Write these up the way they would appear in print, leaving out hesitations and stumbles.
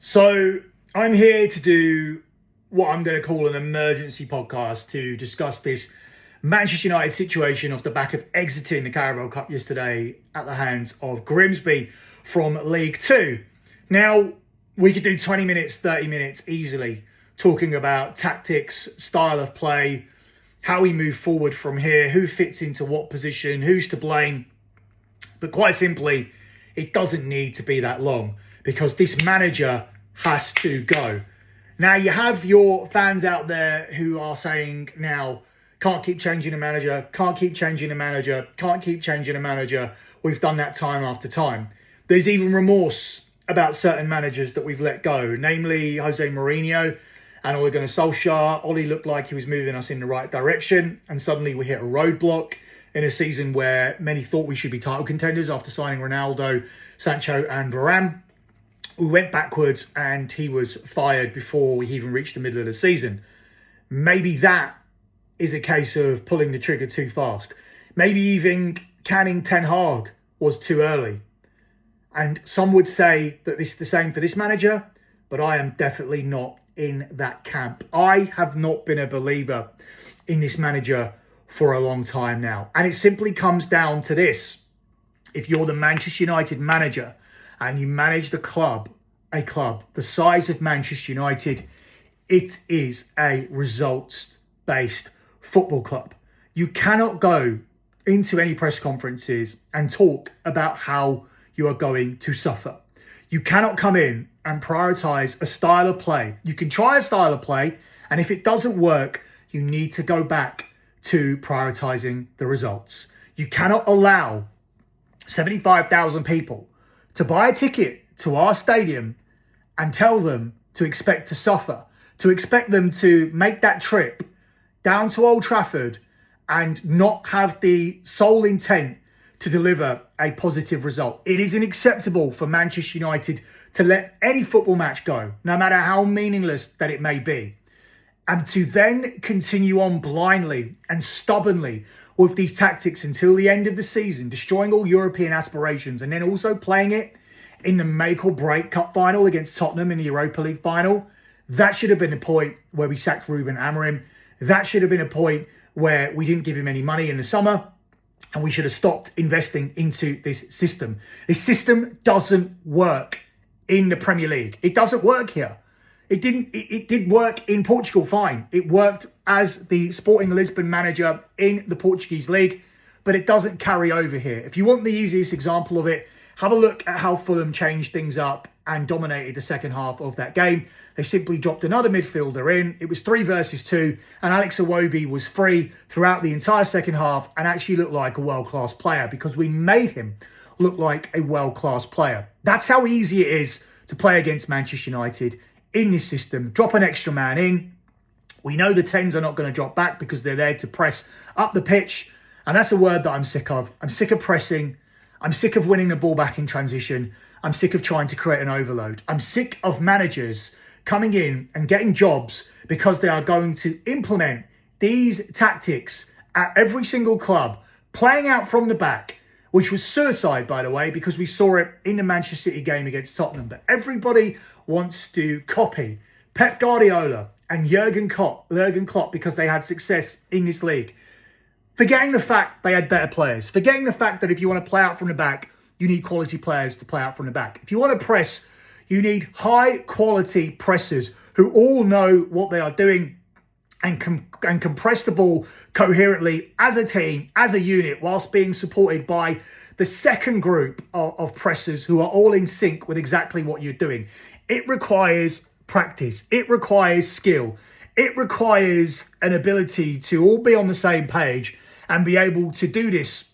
So I'm here to do what I'm going to call an emergency podcast to discuss this Manchester United situation off the back of exiting the Carabao Cup yesterday at the hands of Grimsby from League Two. Now, we could do 20 minutes, 30 minutes easily talking about tactics, style of play, how we move forward from here, who fits into what position, who's to blame. But quite simply, it doesn't need to be that long because this manager has to go. Now, you have your fans out there who are saying now, can't keep changing the manager, can't keep changing the manager, can't keep changing the manager. We've done that time after time. There's even remorse about certain managers that we've let go, namely Jose Mourinho and Ole Gunnar Solskjaer. Ole looked like he was moving us in the right direction, and suddenly we hit a roadblock in a season where many thought we should be title contenders after signing Ronaldo, Sancho and Varane. We went backwards and he was fired before we even reached the middle of the season. Maybe that is a case of pulling the trigger too fast. Maybe even canning Ten Hag was too early. And some would say that this is the same for this manager, but I am definitely not in that camp. I have not been a believer in this manager for a long time now. And it simply comes down to this. If you're the Manchester United manager and you manage a club the size of Manchester United, it is a results-based football club. You cannot go into any press conferences and talk about how you are going to suffer. You cannot come in and prioritise a style of play. You can try a style of play, and if it doesn't work, you need to go back to prioritising the results. You cannot allow 75,000 people to buy a ticket to our stadium and tell them to expect to suffer, to expect them to make that trip down to Old Trafford and not have the sole intent to deliver a positive result. It is unacceptable for Manchester United to let any football match go, no matter how meaningless that it may be, and to then continue on blindly and stubbornly with these tactics until the end of the season, destroying all European aspirations, and then also playing it in the make or break cup final against Tottenham in the Europa League final. That should have been a point where we sacked Ruben Amorim. That should have been a point where we didn't give him any money in the summer, and we should have stopped investing into this system. This system doesn't work in the Premier League. It doesn't work here. It did work in Portugal, fine. It worked as the Sporting Lisbon manager in the Portuguese league, but it doesn't carry over here. If you want the easiest example of it, have a look at how Fulham changed things up and dominated the second half of that game. They simply dropped another midfielder in. It was 3 versus 2, and Alex Iwobi was free throughout the entire second half and actually looked like a world-class player because we made him look like a world-class player. That's how easy it is to play against Manchester United in this system. Drop an extra man in. We know the 10s are not going to drop back because they're there to press up the pitch, and that's a word that I'm sick of. I'm sick of pressing. I'm sick of winning the ball back in transition. I'm sick of trying to create an overload. I'm sick of managers coming in and getting jobs because they are going to implement these tactics at every single club, playing out from the back, which was suicide, by the way, because we saw it in the Manchester City game against Tottenham. But everybody wants to copy Pep Guardiola and Jurgen Klopp because they had success in this league. Forgetting the fact they had better players. Forgetting the fact that if you want to play out from the back, you need quality players to play out from the back. If you want to press, you need high quality pressers who all know what they are doing and can press the ball coherently as a team, as a unit, whilst being supported by the second group of pressers who are all in sync with exactly what you're doing. It requires practice. It requires skill. It requires an ability to all be on the same page and be able to do this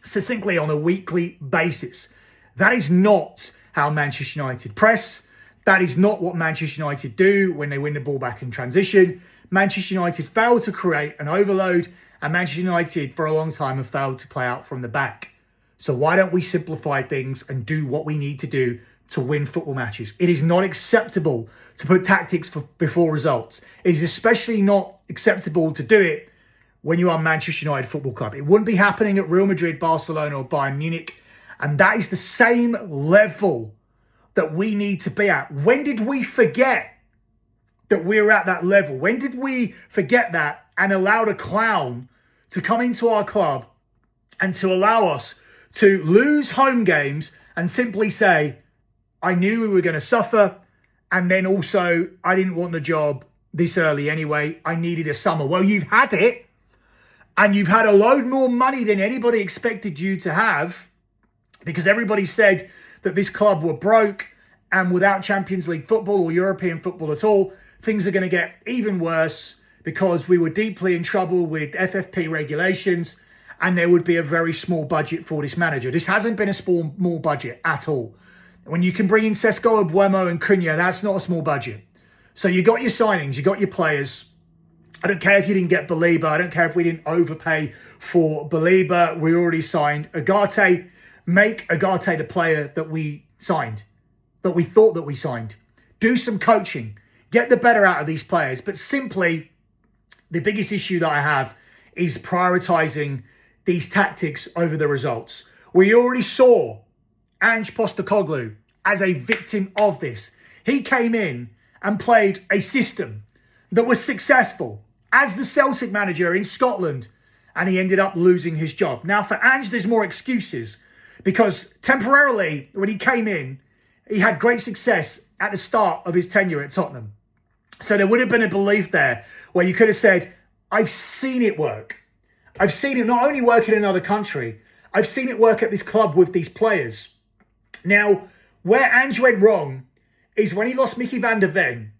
succinctly on a weekly basis. That is not how Manchester United press. That is not what Manchester United do when they win the ball back in transition. Manchester United failed to create an overload, and Manchester United for a long time have failed to play out from the back. So why don't we simplify things and do what we need to do to win football matches? It is not acceptable to put tactics before results. It is especially not acceptable to do it when you are Manchester United Football Club. It wouldn't be happening at Real Madrid, Barcelona or Bayern Munich. And that is the same level that we need to be at? When did we forget that we're at that level? When did we forget that and allow the clown to come into our club and to allow us to lose home games and simply say, I knew we were going to suffer, and then also I didn't want the job this early anyway. I needed a summer. Well, you've had it, and you've had a load more money than anybody expected you to have, because everybody said that this club were broke, and without Champions League football or European football at all, things are going to get even worse because we were deeply in trouble with FFP regulations, and there would be a very small budget for this manager. This hasn't been a small budget at all. When you can bring in Sesko, Abuemo and Cunha, that's not a small budget. So you got your signings, you got your players. I don't care if you didn't get Baliba. I don't care if we didn't overpay for Baliba. We already signed Agate. Make Agate the player that we signed, that we thought that we signed. Do some coaching. Get the better out of these players. But simply, the biggest issue that I have is prioritising these tactics over the results. We already saw Ange Postecoglou as a victim of this. He came in and played a system that was successful as the Celtic manager in Scotland, and he ended up losing his job. Now, for Ange, there's more excuses, because temporarily, when he came in, he had great success at the start of his tenure at Tottenham. So there would have been a belief there where you could have said, I've seen it work. I've seen it not only work in another country, I've seen it work at this club with these players. Now, where Ange went wrong is when he lost Mickey van der Ven,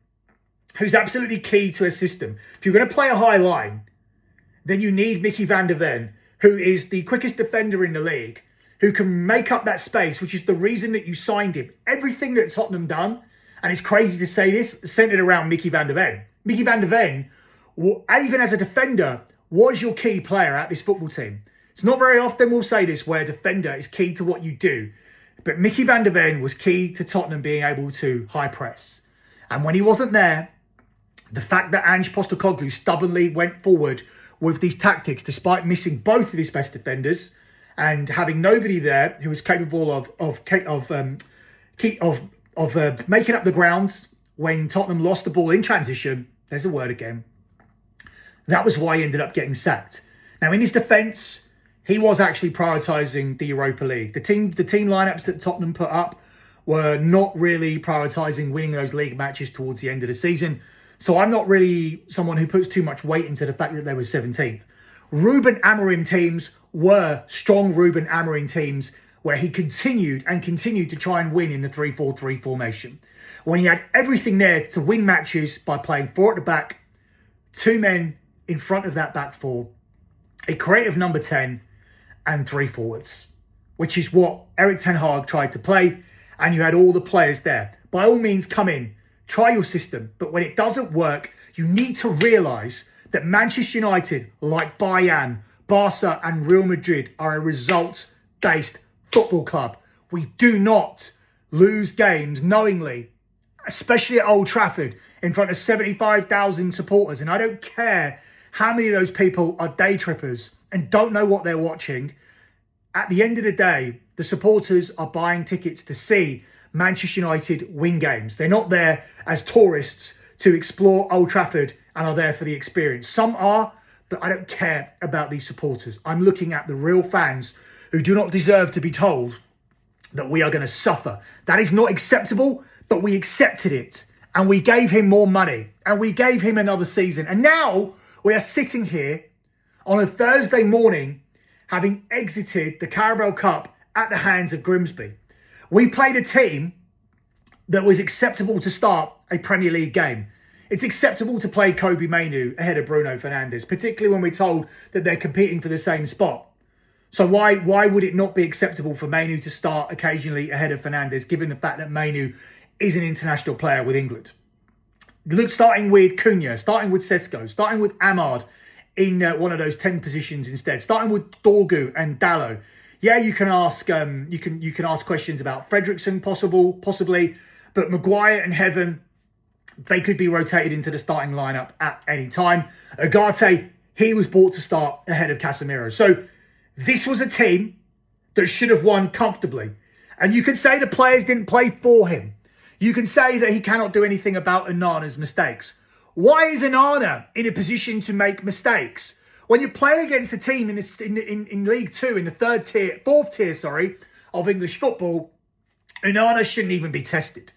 who's absolutely key to a system. If you're going to play a high line, then you need Mickey van der Ven, who is the quickest defender in the league, who can make up that space, which is the reason that you signed him. Everything that Tottenham done, and it's crazy to say this, centered around Mickey van der Ven. Mickey van der Ven, even as a defender, was your key player at this football team. It's not very often we'll say this, where a defender is key to what you do. But Mickey van der Ven was key to Tottenham being able to high press. And when he wasn't there, the fact that Ange Postecoglou stubbornly went forward with these tactics, despite missing both of his best defenders and having nobody there who was capable of making up the ground when Tottenham lost the ball in transition. There's a word again. That was why he ended up getting sacked. Now, in his defence, he was actually prioritising the Europa League. The team lineups that Tottenham put up were not really prioritising winning those league matches towards the end of the season. So I'm not really someone who puts too much weight into the fact that they were 17th. Ruben Amorim teams were strong Ruben Amorim teams where he continued to try and win in the 3-4-3 formation. When he had everything there to win matches by playing 4 at the back, 2 men in front of that back 4, a creative number 10 and 3 forwards, which is what Erik ten Hag tried to play, and you had all the players there. By all means, come in, try your system, but when it doesn't work, you need to realise that Manchester United, like Bayern, Barca and Real Madrid, are a results-based football club. We do not lose games knowingly, especially at Old Trafford, in front of 75,000 supporters. And I don't care how many of those people are day trippers and don't know what they're watching. At the end of the day, the supporters are buying tickets to see Manchester United win games. They're not there as tourists to explore Old Trafford and are there for the experience. Some are, but I don't care about these supporters. I'm looking at the real fans who do not deserve to be told that we are going to suffer. That is not acceptable, but we accepted it. And we gave him more money. And we gave him another season. And now we are sitting here on a Thursday morning having exited the Carabao Cup at the hands of Grimsby. We played a team that was acceptable to start a Premier League game. It's acceptable to play Kobe Mainoo ahead of Bruno Fernandes, particularly when we're told that they're competing for the same spot. So why would it not be acceptable for Mainoo to start occasionally ahead of Fernandes, given the fact that Mainoo is an international player with England? Look, starting with Cunha, starting with Sesko, starting with Ahmad in one of those 10 positions instead, starting with Dorgu and Dallo. Yeah, you can ask questions about Fredrickson, possibly, but Maguire and Heaven, they could be rotated into the starting lineup at any time. Agate, he was brought to start ahead of Casemiro. So this was a team that should have won comfortably. And you can say the players didn't play for him. You can say that he cannot do anything about Onana's mistakes. Why is Onana in a position to make mistakes? When you play against a team in League Two, in the fourth tier, of English football, Onana shouldn't even be tested.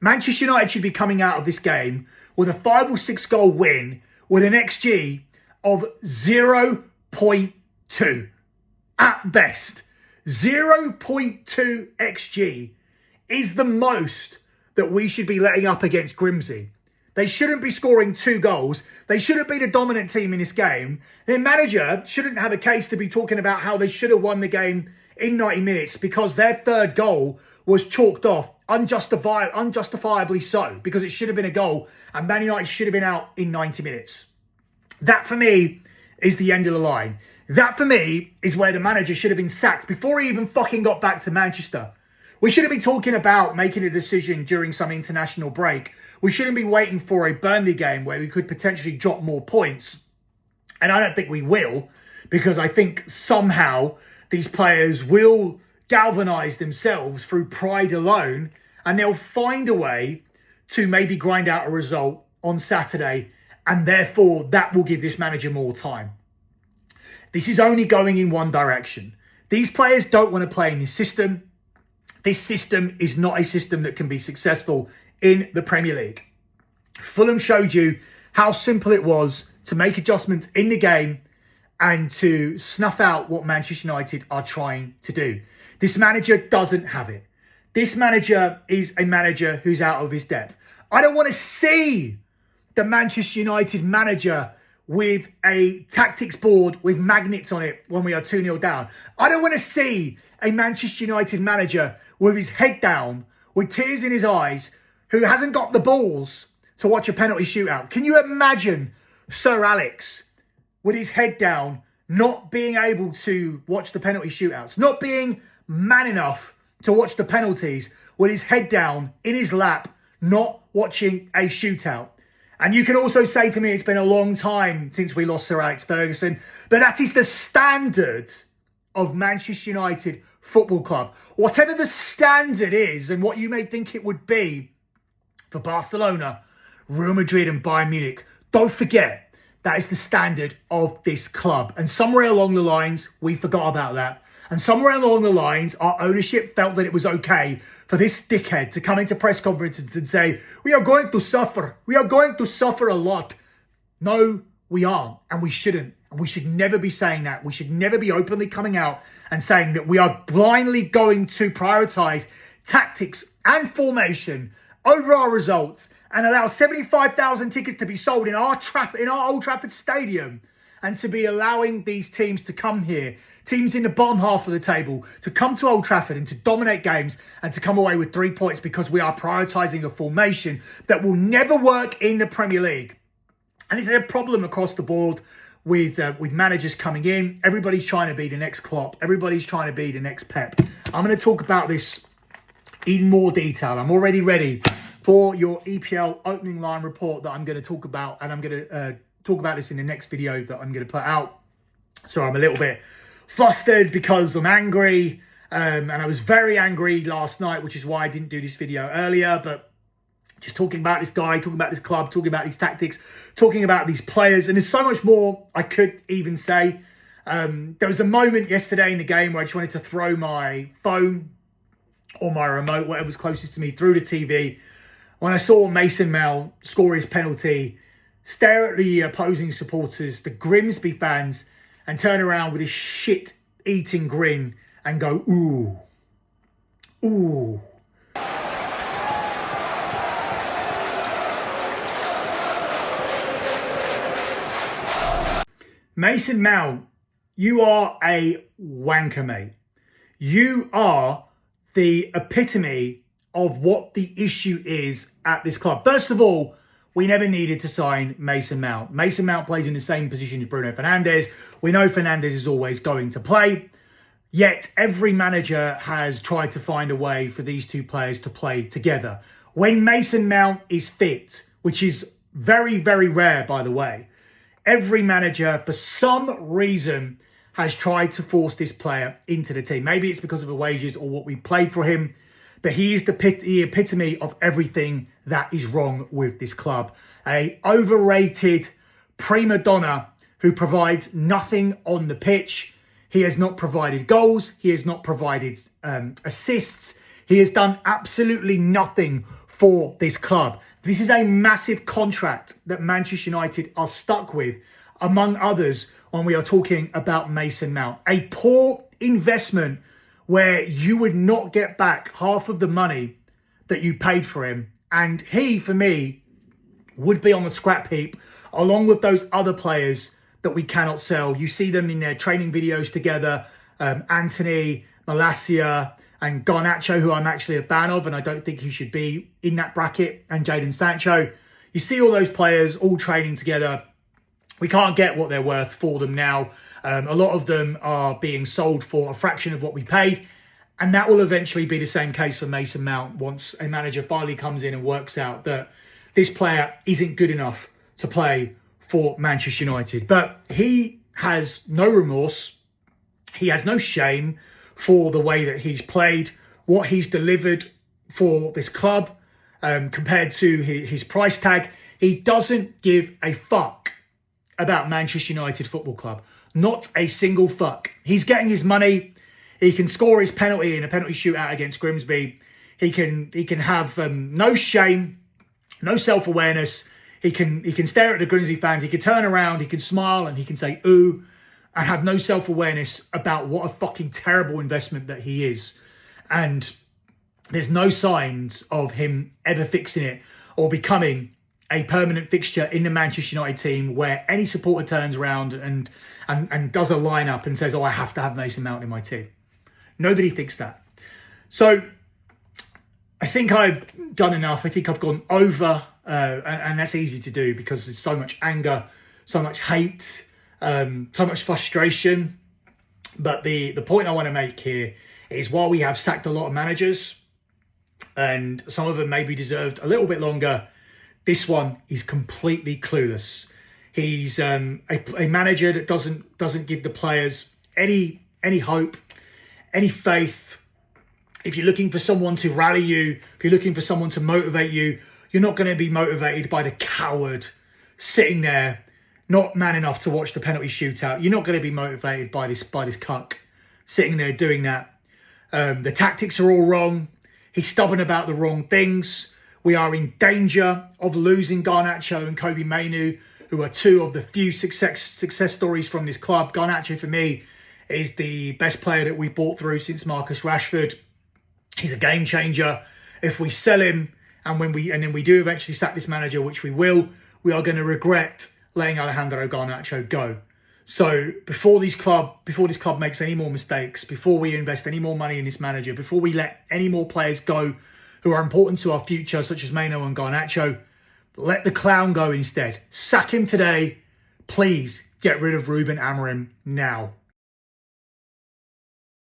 Manchester United should be coming out of this game with a 5 or 6 goal win with an XG of 0.2 at best. 0.2 XG is the most that we should be letting up against Grimsby. They shouldn't be scoring 2 goals. They shouldn't be the dominant team in this game. Their manager shouldn't have a case to be talking about how they should have won the game in 90 minutes because their third goal was chalked off unjustifiably so, because it should have been a goal and Man United should have been out in 90 minutes. That for me is the end of the line. That for me is where the manager should have been sacked before he even fucking got back to Manchester. We shouldn't be talking about making a decision during some international break. We shouldn't be waiting for a Burnley game where we could potentially drop more points. And I don't think we will, because I think somehow these players will galvanise themselves through pride alone, and they'll find a way to maybe grind out a result on Saturday, and therefore that will give this manager more time. This is only going in one direction. These players don't want to play in this system. This system is not a system that can be successful in the Premier League. Fulham showed you how simple it was to make adjustments in the game and to snuff out what Manchester United are trying to do. This manager doesn't have it. This manager is a manager who's out of his depth. I don't want to see the Manchester United manager with a tactics board with magnets on it when we are 2-0 down. I don't want to see a Manchester United manager with his head down, with tears in his eyes, who hasn't got the balls to watch a penalty shootout. Can you imagine Sir Alex with his head down, not being able to watch the penalty shootouts, not being man enough to watch the penalties, with his head down in his lap, not watching a shootout? And you can also say to me, it's been a long time since we lost Sir Alex Ferguson, but that is the standard of Manchester United Football Club. Whatever the standard is and what you may think it would be for Barcelona, Real Madrid and Bayern Munich, don't forget that is the standard of this club. And somewhere along the lines, we forgot about that. And somewhere along the lines, our ownership felt that it was okay for this dickhead to come into press conferences and say, we are going to suffer. We are going to suffer a lot. No, we aren't. And we shouldn't. And we should never be saying that. We should never be openly coming out and saying that we are blindly going to prioritise tactics and formation over our results and allow 75,000 tickets to be sold in our Old Trafford Stadium, and to be allowing these teams to come here, teams in the bottom half of the table, to come to Old Trafford and to dominate games and to come away with 3 points because we are prioritising a formation that will never work in the Premier League. And this is a problem across the board with managers coming in. Everybody's trying to be the next Klopp. Everybody's trying to be the next Pep. I'm going to talk about this in more detail. I'm already ready for your EPL opening line report that I'm going to talk about. And I'm going to talk about this in the next video that I'm going to put out. So I'm a little bit flustered because I'm angry. And I was very angry last night, which is why I didn't do this video earlier. But just talking about this guy, talking about this club, talking about these tactics, talking about these players. And there's so much more I could even say. There was a moment yesterday in the game where I just wanted to throw my phone or my remote, whatever's closest to me, through the TV. When I saw Mason Mount score his penalty, stare at the opposing supporters, the Grimsby fans, and turn around with a shit-eating grin and go, ooh, ooh. Mason Mount, you are a wanker, mate. You are the epitome of what the issue is at this club. First of all, we never needed to sign Mason Mount. Mason Mount plays in the same position as Bruno Fernandes. We know Fernandes is always going to play. Yet every manager has tried to find a way for these two players to play together. When Mason Mount is fit, which is very, very rare, by the way, every manager, for some reason, has tried to force this player into the team. Maybe it's because of the wages or what we played for him, but he is the epitome of everything that is wrong with this club. A overrated prima donna who provides nothing on the pitch. He has not provided goals. He has not provided assists. He has done absolutely nothing for this club. This is a massive contract that Manchester United are stuck with, among others, when we are talking about Mason Mount. A poor investment where you would not get back half of the money that you paid for him. And he, for me, would be on the scrap heap, along with those other players that we cannot sell. You see them in their training videos together, Anthony, Malacia, and Garnacho, who I'm actually a fan of, and I don't think he should be in that bracket, and Jadon Sancho. You see all those players all training together. We can't get what they're worth for them now. A lot of them are being sold for a fraction of what we paid, and that will eventually be the same case for Mason Mount once a manager finally comes in and works out that this player isn't good enough to play for Manchester United. But he has no remorse. He has no shame for the way that he's played, what he's delivered for this club compared to his price tag. He doesn't give a fuck about Manchester United Football Club. Not a single fuck. He's getting his money. He can score his penalty in a penalty shootout against Grimsby. He can have no shame, no self-awareness. He can stare at the Grimsby fans. He can turn around. He can smile and he can say ooh, and have no self-awareness about what a fucking terrible investment that he is. And there's no signs of him ever fixing it or becoming a permanent fixture in the Manchester United team where any supporter turns around and does a lineup and says, oh, I have to have Mason Mount in my team. Nobody thinks that. So I think I've done enough. I think I've gone over, and that's easy to do because there's so much anger, so much hate, so much frustration. But the point I want to make here is while we have sacked a lot of managers, and some of them maybe deserved a little bit longer, this one is completely clueless. He's a manager that doesn't give the players any hope, any faith. If you're looking for someone to rally you, if you're looking for someone to motivate you, you're not going to be motivated by the coward sitting there, not man enough to watch the penalty shootout. You're not going to be motivated by this cuck sitting there doing that. The tactics are all wrong. He's stubborn about the wrong things. We are in danger of losing Garnacho and Kobe Mainoo, who are two of the few success stories from this club. Garnacho, for me, is the best player that we brought through since Marcus Rashford. He's a game changer. If we sell him and then we do eventually sack this manager, which we will, we are going to regret letting Alejandro Garnacho go. So before this club makes any more mistakes, before we invest any more money in this manager, before we let any more players go who are important to our future, such as Mainoo and Garnacho, let the clown go instead. Sack him today. Please get rid of Ruben Amorim now.